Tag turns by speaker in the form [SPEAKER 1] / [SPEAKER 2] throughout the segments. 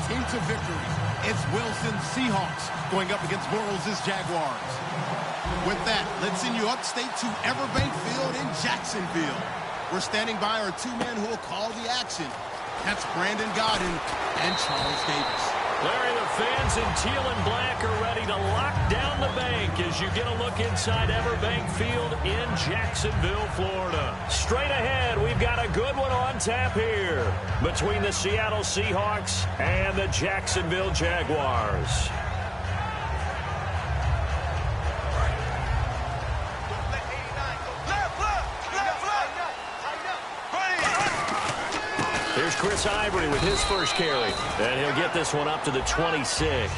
[SPEAKER 1] team to victory. It's Wilson's Seahawks going up against Bortles' Jaguars. With that, let's send you upstate to Everbank Field in Jacksonville. We're standing by our two men who will call the action. That's Brandon Godden and Charles Davis.
[SPEAKER 2] Larry, the fans in teal and black are ready to lock down the bank as you get a look inside Everbank Field in Jacksonville, Florida. Straight ahead, we've got a good one on tap here between the Seattle Seahawks and the Jacksonville Jaguars. Here's Chris Ivory with his first carry. And he'll get this one up to the 26.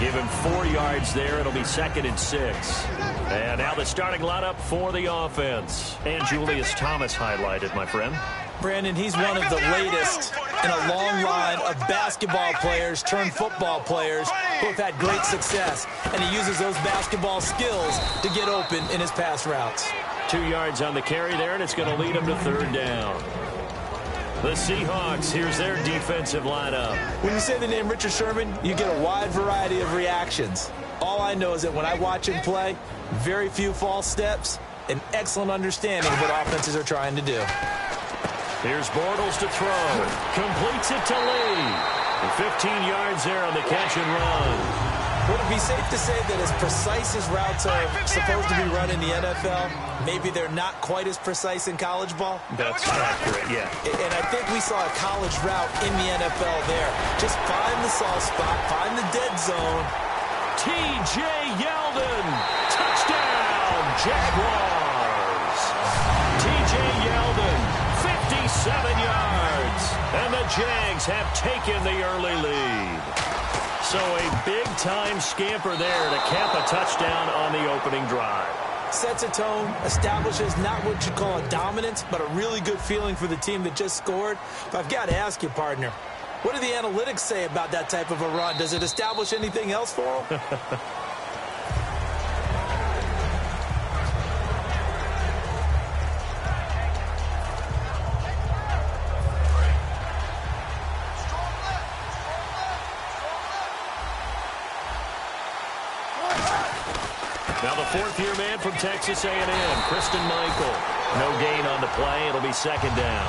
[SPEAKER 2] Give him 4 yards there. It'll be 2nd and 6. And now the starting lineup for the offense. And Julius Thomas highlighted, my friend.
[SPEAKER 3] Brandon, he's one of the latest in a long line of basketball players turned football players who have had great success. And he uses those basketball skills to get open in his pass routes.
[SPEAKER 2] 2 yards on the carry there, and it's going to lead him to 3rd down. The Seahawks, here's their defensive lineup.
[SPEAKER 3] When you say the name Richard Sherman, you get a wide variety of reactions. All I know is that when I watch him play, very few false steps, an excellent understanding of what offenses are trying to do.
[SPEAKER 2] Here's Bortles to throw. Completes it to Lee. And 15 yards there on the catch and run.
[SPEAKER 3] Would it be safe to say that as precise as routes are supposed to be run in the NFL, maybe they're not quite as precise in college ball?
[SPEAKER 2] That's accurate, yeah.
[SPEAKER 3] And I think we saw a college route in the NFL there. Just find the soft spot, find the dead zone.
[SPEAKER 2] T.J. Yeldon, touchdown, Jaguars. T.J. Yeldon, 57 yards. And the Jags have taken the early lead. So a big-time scamper there to cap a touchdown on the opening drive.
[SPEAKER 3] Sets a tone, establishes not what you call a dominance, but a really good feeling for the team that just scored. But I've got to ask you, partner, what do the analytics say about that type of a run? Does it establish anything else for them?
[SPEAKER 2] Now the fourth-year man from Texas A&M, Christian Michael. No gain on the play. It'll be 2nd down.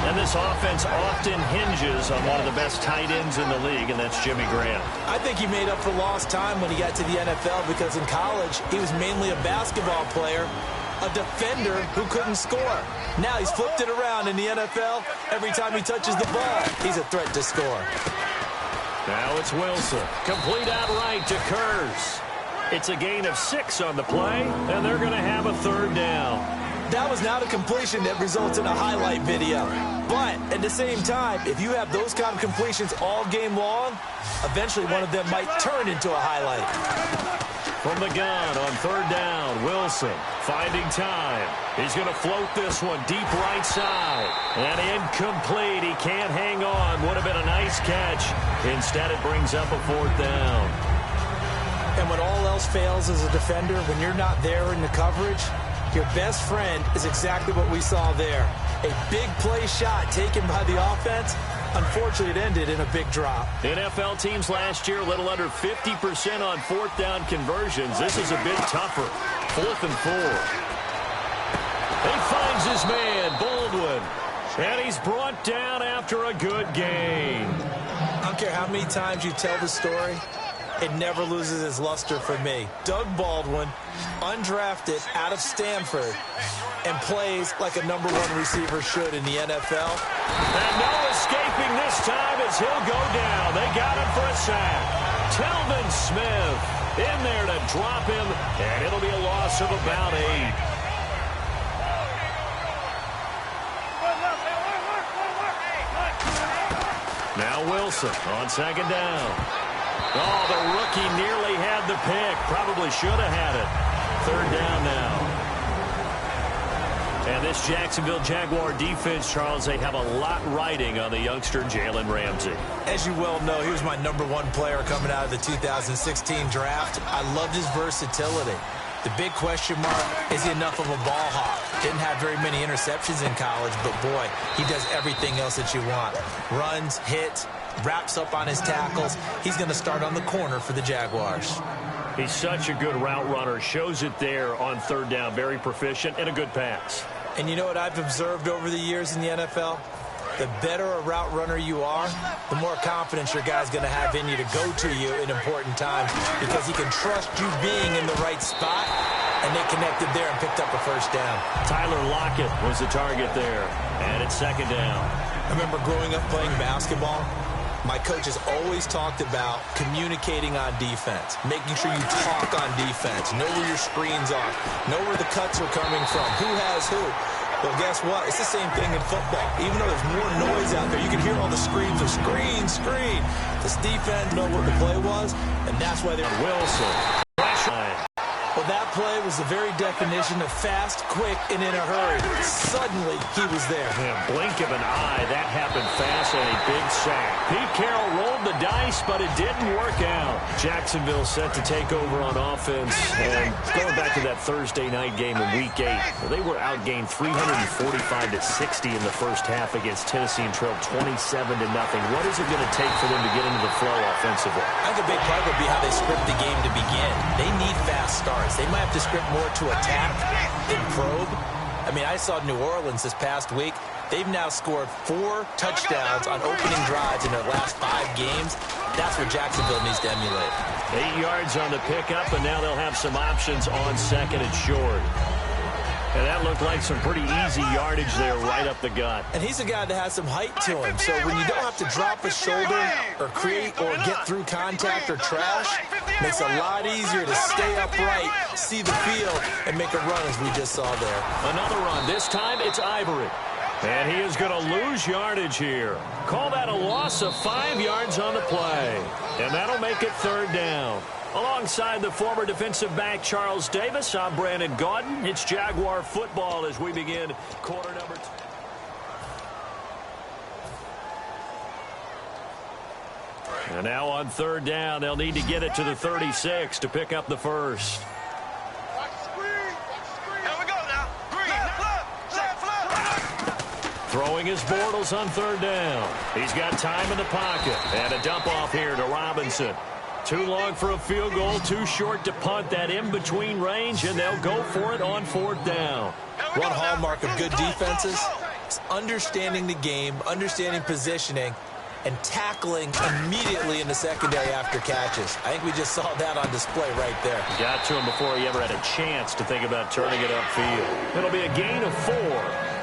[SPEAKER 2] And this offense often hinges on one of the best tight ends in the league, and that's Jimmy Graham.
[SPEAKER 3] I think he made up for lost time when he got to the NFL because in college he was mainly a basketball player, a defender who couldn't score. Now he's flipped it around in the NFL. Every time he touches the ball, he's a threat to score.
[SPEAKER 2] Now it's Wilson. Complete outright to Kurz. It's a gain of 6 on the play, and they're going to have a 3rd down.
[SPEAKER 3] That was not a completion that results in a highlight video. But at the same time, if you have those kind of completions all game long, eventually one of them might turn into a highlight.
[SPEAKER 2] From the gun on 3rd down, Wilson finding time. He's going to float this one deep right side. And incomplete. He can't hang on. Would have been a nice catch. Instead, it brings up a 4th down.
[SPEAKER 3] And when all else fails as a defender, when you're not there in the coverage, your best friend is exactly what we saw there. A big play shot taken by the offense. Unfortunately, it ended in a big drop.
[SPEAKER 2] NFL teams last year, a little under 50% on 4th down conversions. This is a bit tougher. 4th and 4. He finds his man, Baldwin. And he's brought down after a good gain.
[SPEAKER 3] I don't care how many times you tell the story, it never loses its luster for me. Doug Baldwin, undrafted out of Stanford, and plays like a #1 receiver should in the NFL.
[SPEAKER 2] And no escaping this time as he'll go down. They got him for a sack. Telvin Smith in there to drop him, and it'll be a loss of about 8. Now Wilson on 2nd down. Oh, the rookie nearly had the pick. Probably should have had it. 3rd down now. And this Jacksonville Jaguar defense, Charles, they have a lot riding on the youngster Jalen Ramsey.
[SPEAKER 3] As you well know, he was my #1 player coming out of the 2016 draft. I loved his versatility. The big question mark, is he enough of a ball hawk? Didn't have very many interceptions in college, but boy, he does everything else that you want. Runs, hits, wraps up on his tackles. He's going to start on the corner for the Jaguars.
[SPEAKER 2] He's such a good route runner. Shows it there on third down. Very proficient and a good pass.
[SPEAKER 3] And you know what I've observed over the years in the NFL? The better a route runner you are, the more confidence your guy's going to have in you to go to you in important times because he can trust you being in the right spot, and they connected there and picked up a first down.
[SPEAKER 2] Tyler Lockett was the target there, and it's second down.
[SPEAKER 3] I remember growing up playing basketball. My coaches always talked about communicating on defense, making sure you talk on defense, know where your screens are, know where the cuts are coming from, who has who. Well, guess what? It's the same thing in football. Even though there's more noise out there, you can hear all the screams of screen, screen. This defense know what the play was, and that's why they're
[SPEAKER 2] Wilson.
[SPEAKER 3] Well, that play was the very definition of fast, quick, and in a hurry. Suddenly, he was there.
[SPEAKER 2] Yeah, blink of an eye. That happened fast and a big sack. Pete Carroll rolled the dice, but it didn't work out. Jacksonville set to take over on offense. And going back to that Thursday night game in Week 8, well, they were outgained 345-60 in the first half against Tennessee and trailed 27-0. What is it going to take for them to get into the flow offensively?
[SPEAKER 3] I think a big part would be how they script the game to begin. They need fast starts. They might have to script more to attack than probe. I mean, I saw New Orleans this past week. They've now scored 4 touchdowns on opening drives in their last 5 games. That's what Jacksonville needs to emulate.
[SPEAKER 2] 8 yards on the pickup, and now they'll have some options on second and short. And that looked like some pretty easy yardage there right up the gut.
[SPEAKER 3] And he's a guy that has some height to him. So when you don't have to drop a shoulder or create or get through contact or trash, makes it a lot easier to stay upright, see the field, and make a run as we just saw there.
[SPEAKER 2] Another run. This time it's Ivory. And he is going to lose yardage here. Call that a loss of 5 yards on the play. And that'll make it third down. Alongside the former defensive back Charles Davis, I'm Brandon Gaudin. It's Jaguar football as we begin quarter number 2. And now on third down, they'll need to get it to the 36 to pick up the first. Throwing his Bortles on third down. He's got time in the pocket. And a dump off here to Robinson. Too long for a field goal, too short to punt. That in-between range, and they'll go for it on fourth down.
[SPEAKER 3] One hallmark of good defenses is understanding the game, understanding positioning, and tackling immediately in the secondary after catches. I think we just saw that on display right there.
[SPEAKER 2] Got to him before he ever had a chance to think about turning it upfield. It'll be a gain of 4.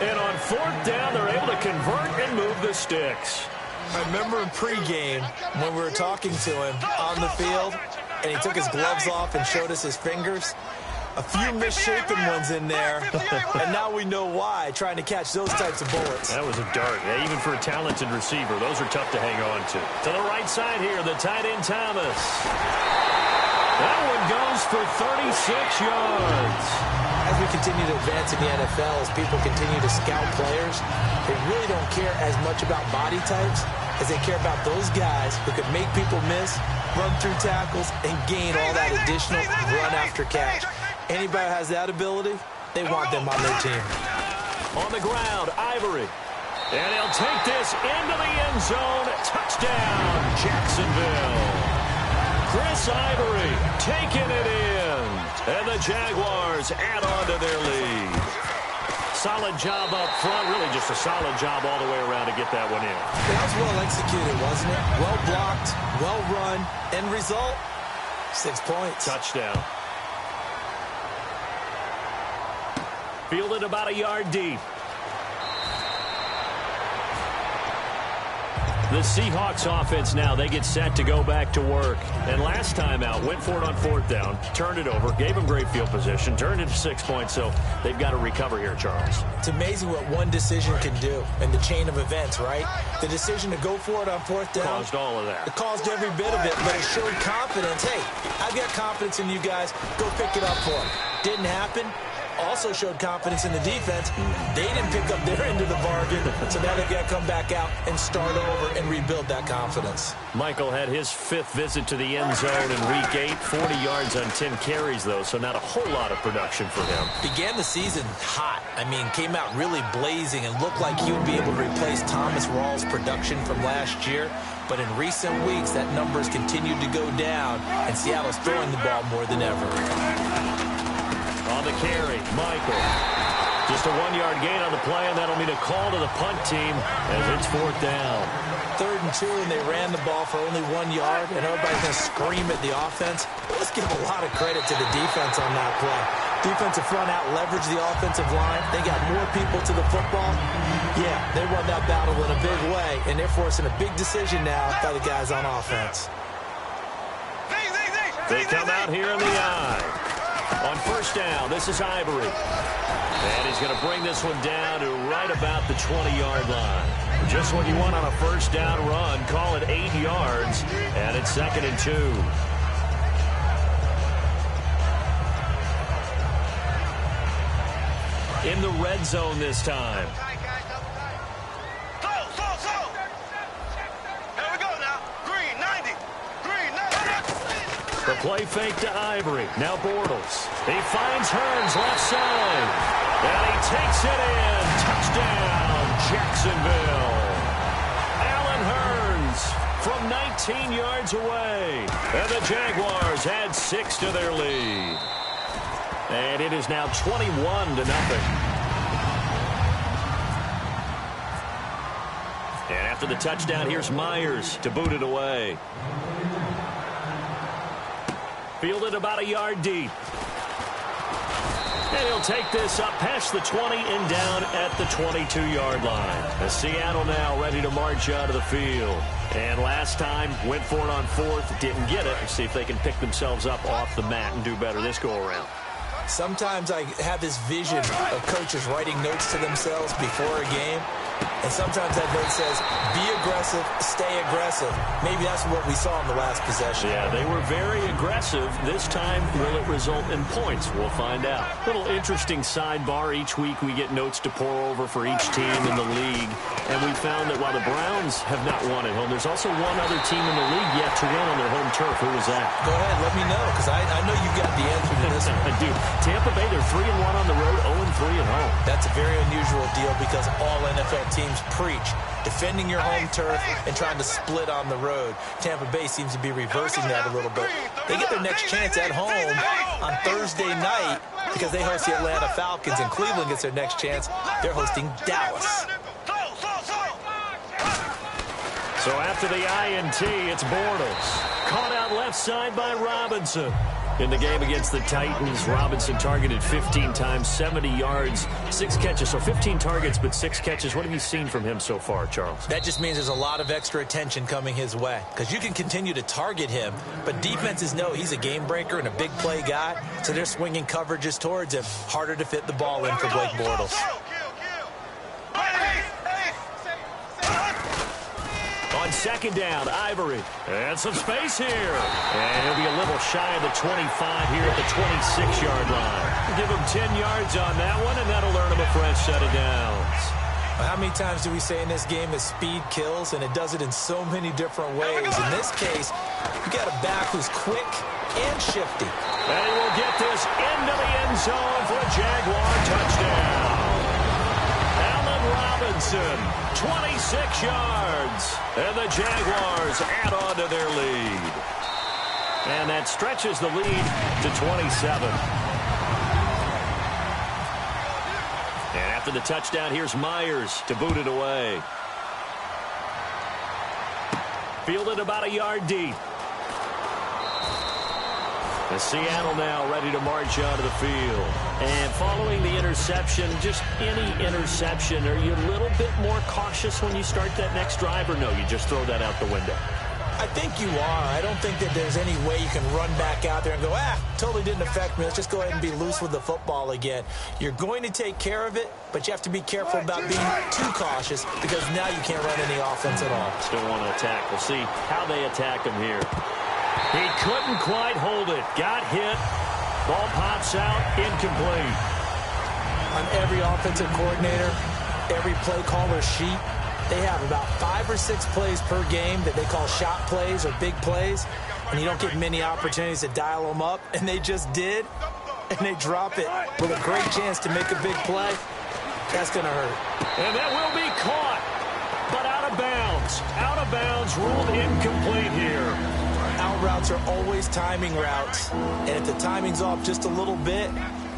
[SPEAKER 2] And on fourth down, they're able to convert and move the sticks.
[SPEAKER 3] I remember in pregame when we were talking to him on the field, and he took his gloves off and showed us his fingers. A few misshapen ones in there, and now we know why, trying to catch those types of bullets.
[SPEAKER 2] That was a dart. Yeah, even for a talented receiver, those are tough to hang on to. To the right side here, the tight end Thomas. That one goes for 36 yards.
[SPEAKER 3] As we continue to advance in the NFL, as people continue to scout players, they really don't care as much about body types as they care about those guys who can make people miss, run through tackles, and gain all that additional run after catch. Anybody who has that ability, they want them on their team.
[SPEAKER 2] On the ground, Ivory. And he'll take this into the end zone. Touchdown, Jacksonville. Chris Ivory taking it in. And the Jaguars add on to their lead. Solid job up front. Really just a solid job all the way around to get that one in.
[SPEAKER 3] That was well executed, wasn't it? Well blocked, well run. End result, 6 points.
[SPEAKER 2] Touchdown. Fielded about a yard deep. The Seahawks offense now, they get set to go back to work. And last time out, went for it on fourth down, turned it over, gave them great field position, turned it to 6 points, so they've got to recover here, Charles.
[SPEAKER 3] It's amazing what one decision can do in the chain of events, right? The decision to go for it on fourth down.
[SPEAKER 2] Caused all of that.
[SPEAKER 3] It caused every bit of it, but it showed confidence. Hey, I've got confidence in you guys. Go pick it up for them. Didn't happen. also showed confidence in the defense. They didn't pick up their end of the bargain, so now they've got to come back out and start over and rebuild that confidence.
[SPEAKER 2] Michael had his 5th visit to the end zone in Week 8, 40 yards on 10 carries, though, so not a whole lot of production for him.
[SPEAKER 3] Began the season hot. I mean, came out really blazing and looked like he would be able to replace Thomas Rawls' production from last year. But in recent weeks, that number's continued to go down, and Seattle's throwing the ball more than ever.
[SPEAKER 2] On the carry, Michael. Just a 1-yard gain on the play, and that'll mean a call to the punt team as it's 4th down.
[SPEAKER 3] 3rd and 2, and they ran the ball for only 1 yard, and everybody's going to scream at the offense. Let's give a lot of credit to the defense on that play. Defensive front out leveraged the offensive line. They got more people to the football. Yeah, they won that battle in a big way, and they're forcing a big decision now by the guys on offense.
[SPEAKER 2] They come out here in the eye. On 1st down, this is Ivory. And he's going to bring this one down to right about the 20-yard line. Just what you want on a 1st down run. Call it 8 yards, and it's 2nd and 2. In the red zone this time.
[SPEAKER 4] Here we go now. Green, 90. Green, 90.
[SPEAKER 2] The play fake to Ivory. Now Bortles. He finds Hearns left side. And he takes it in. Touchdown, Jacksonville. Allen Hearns from 19 yards away. And the Jaguars add 6 to their lead. And it is now 21-0. And after the touchdown, here's Myers to boot it away. Fielded about a yard deep. And he'll take this up past the 20 and down at the 22-yard line. As Seattle now ready to march out of the field. And last time, went for it on 4th, didn't get it. Let's see if they can pick themselves up off the mat and do better this go-around.
[SPEAKER 3] Sometimes I have this vision of coaches writing notes to themselves before a game. And sometimes that note says, be aggressive, stay aggressive. Maybe that's what we saw in the last possession.
[SPEAKER 2] Yeah, they were very aggressive. This time, will it result in points? We'll find out. Little interesting sidebar. Each week we get notes to pour over for each team in the league. And we found that while the Browns have not won at home, there's also one other team in the league yet to win on their home turf. Who was that?
[SPEAKER 3] Go ahead, let me know, because I know you've got the answer to this one.
[SPEAKER 2] I do. Tampa Bay, they're 3-1 on the road, 0-3 at home.
[SPEAKER 3] That's a very unusual deal because all NFL teams preach defending your home turf and trying to split on the road. Tampa Bay seems to be reversing that a little bit. They get their next chance at home on Thursday night because they host the Atlanta Falcons, and Cleveland gets their next chance. They're hosting Dallas.
[SPEAKER 2] So after the INT, it's Bortles. Caught out left side by Robinson. In the game against the Titans, Robinson targeted 15 times, 70 yards, 6 catches. So 15 targets, but 6 catches. What have you seen from him so far, Charles?
[SPEAKER 3] That just means there's a lot of extra attention coming his way because you can continue to target him, but defenses know he's a game breaker and a big play guy, so they're swinging coverages towards him. Harder to fit the ball in for Blake Bortles.
[SPEAKER 2] On 2nd down, Ivory. And some space here. And he'll be a little shy of the 25 here at the 26-yard line. Give him 10 yards on that one, and that'll earn him a fresh set of downs.
[SPEAKER 3] How many times do we say in this game that speed kills, and it does it in so many different ways? In this case, you got a back who's quick and shifty.
[SPEAKER 2] And he will get this into the end zone for a Jaguar touchdown. Robinson, 26 yards, and the Jaguars add on to their lead. And that stretches the lead to 27. And after the touchdown, here's Myers to boot it away. Fielded about a yard deep. And Seattle now ready to march out of the field. And following the interception, just any interception, are you a little bit more cautious when you start that next drive, or no, you just throw that out the window?
[SPEAKER 3] I think you are. I don't think that there's any way you can run back out there and go, totally didn't affect me. Let's just go ahead and be loose with the football again. You're going to take care of it, but you have to be careful about being too cautious because now you can't run any offense at all.
[SPEAKER 2] Still want to attack. We'll see how they attack him here. He couldn't quite hold it. Got hit. Ball pops out. Incomplete.
[SPEAKER 3] On every offensive coordinator, every play caller sheet, they have about 5 or 6 plays per game that they call shot plays or big plays, and you don't get many opportunities to dial them up, and they just did, and they drop it with a great chance to make a big play. That's going to hurt.
[SPEAKER 2] And that will be caught, but out of bounds. Out of bounds, ruled incomplete here.
[SPEAKER 3] Out routes are always timing routes, and if the timing's off just a little bit,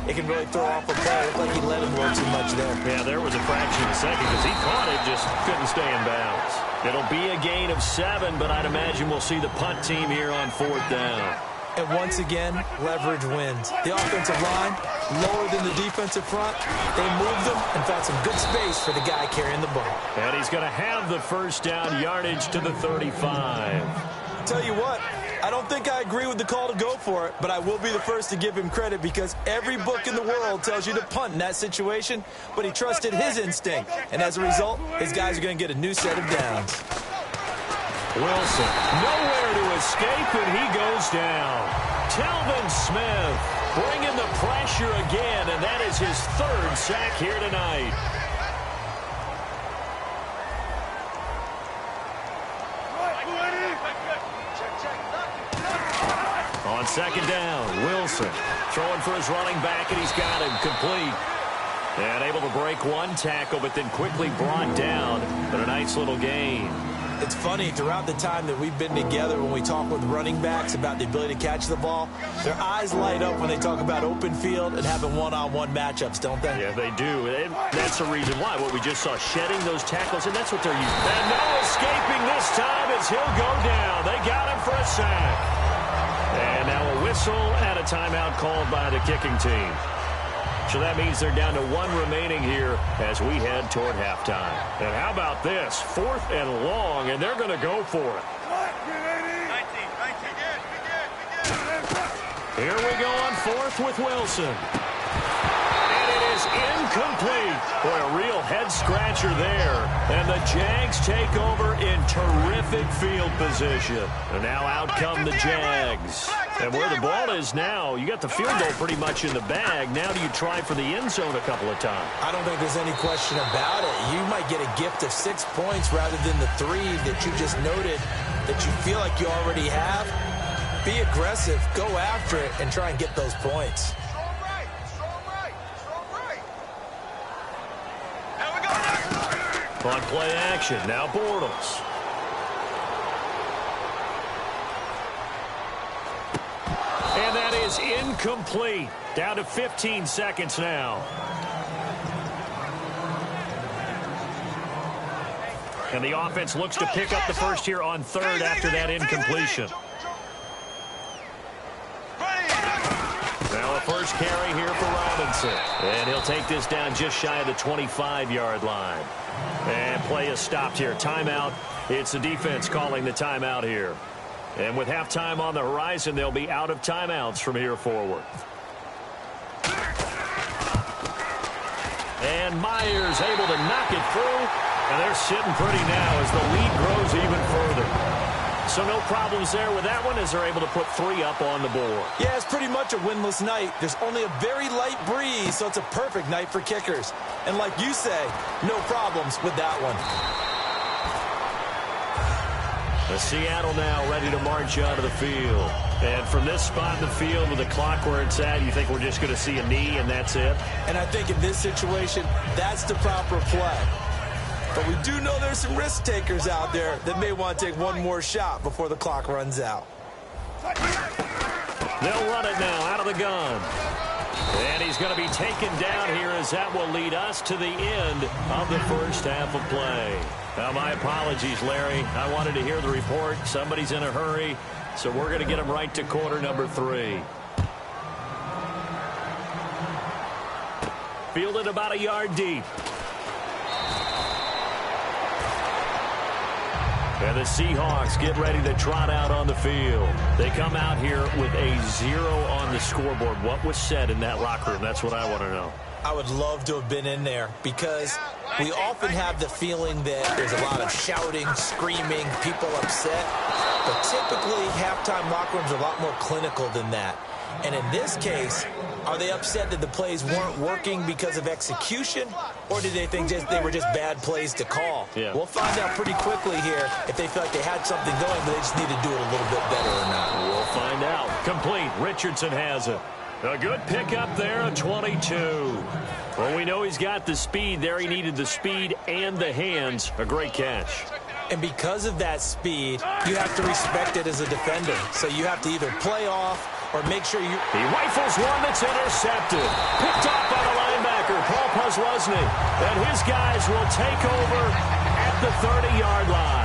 [SPEAKER 3] it can really throw off a play. It looked like he let him go too much there.
[SPEAKER 2] Yeah, there was a fraction of a second because he caught it, just couldn't stay in bounds. It'll be a gain of 7, but I'd imagine we'll see the punt team here on 4th down.
[SPEAKER 3] And once again, leverage wins. The offensive line, lower than the defensive front, they moved them and found some good space for the guy carrying the ball.
[SPEAKER 2] And he's going to have the first down yardage to the 35.
[SPEAKER 3] Tell you what, I don't think I agree with the call to go for it, but I will be the first to give him credit because every book in the world tells you to punt in that situation, but he trusted his instinct, and as a result, his guys are going to get a new set of downs.
[SPEAKER 2] Wilson, nowhere to escape, and he goes down. Telvin Smith bringing the pressure again, and that is his 3rd sack here tonight. On 2nd down, Wilson throwing for his running back, and he's got him complete. And able to break one tackle, but then quickly brought down. But a nice little gain.
[SPEAKER 3] It's funny, throughout the time that we've been together, when we talk with running backs about the ability to catch the ball, their eyes light up when they talk about open field and having one-on-one matchups, don't they?
[SPEAKER 2] Yeah, they do. And that's the reason why. What we just saw, shedding those tackles, and that's what they're using. And no escaping this time as he'll go down. They got him for a sack. And now a whistle and a timeout called by the kicking team. So that means they're down to 1 remaining here as we head toward halftime. And how about this? 4th and long, and they're going to go for it. Here we go on 4th with Wilson. And it is incomplete. Boy, a real head-scratcher there. And the Jags take over in terrific field position. And now out come the Jags. And where the ball is now, you got the field goal pretty much in the bag. Now do you try for the end zone a couple of times?
[SPEAKER 3] I don't think there's any question about it. You might get a gift of 6 points rather than the 3 that you just noted that you feel like you already have. Be aggressive, go after it, and try and get those points.
[SPEAKER 2] On play action, now Bortles. And that is incomplete. Down to 15 seconds now. And the offense looks to pick up the first here on 3rd after that incompletion. Now a first carry here for Robinson. And he'll take this down just shy of the 25-yard line. And play is stopped here. Timeout. It's the defense calling the timeout here. And with halftime on the horizon, they'll be out of timeouts from here forward. And Myers able to knock it through. And they're sitting pretty now as the lead grows even further. So no problems there with that one as they're able to put 3 up on the board.
[SPEAKER 3] Yeah, it's pretty much a winless night. There's only a very light breeze, so it's a perfect night for kickers. And like you say, no problems with that one.
[SPEAKER 2] The Seattle now ready to march onto the field. And from this spot in the field with the clock where it's at, you think we're just going to see a knee and that's it?
[SPEAKER 3] And I think in this situation, that's the proper play. But we do know there's some risk takers out there that may want to take one more shot before the clock runs out.
[SPEAKER 2] They'll run it now out of the gun. And he's going to be taken down here as that will lead us to the end of the first half of play. Now, my apologies, Larry. I wanted to hear the report. Somebody's in a hurry, so we're going to get him right to quarter number 3. Fielded about a yard deep. And the Seahawks get ready to trot out on the field. They come out here with a 0 on the scoreboard. What was said in that locker room? That's what I want to know.
[SPEAKER 3] I would love to have been in there because we often have the feeling that there's a lot of shouting, screaming, people upset. But typically, halftime locker rooms are a lot more clinical than that. And in this case, are they upset that the plays weren't working because of execution, or did they think they were just bad plays to call?
[SPEAKER 2] Yeah.
[SPEAKER 3] We'll find out pretty quickly here if they feel like they had something going, but they just need to do it a little bit better or not.
[SPEAKER 2] We'll find out. Complete. Richardson has it. A good pickup there, a 22. Well, we know he's got the speed there. He needed the speed and the hands. A great catch.
[SPEAKER 3] And because of that speed, you have to respect it as a defender. So you have to either play off or make sure you...
[SPEAKER 2] He rifles one that's intercepted. Picked off by the linebacker, Paul Posluszny. And his guys will take over at the 30-yard line.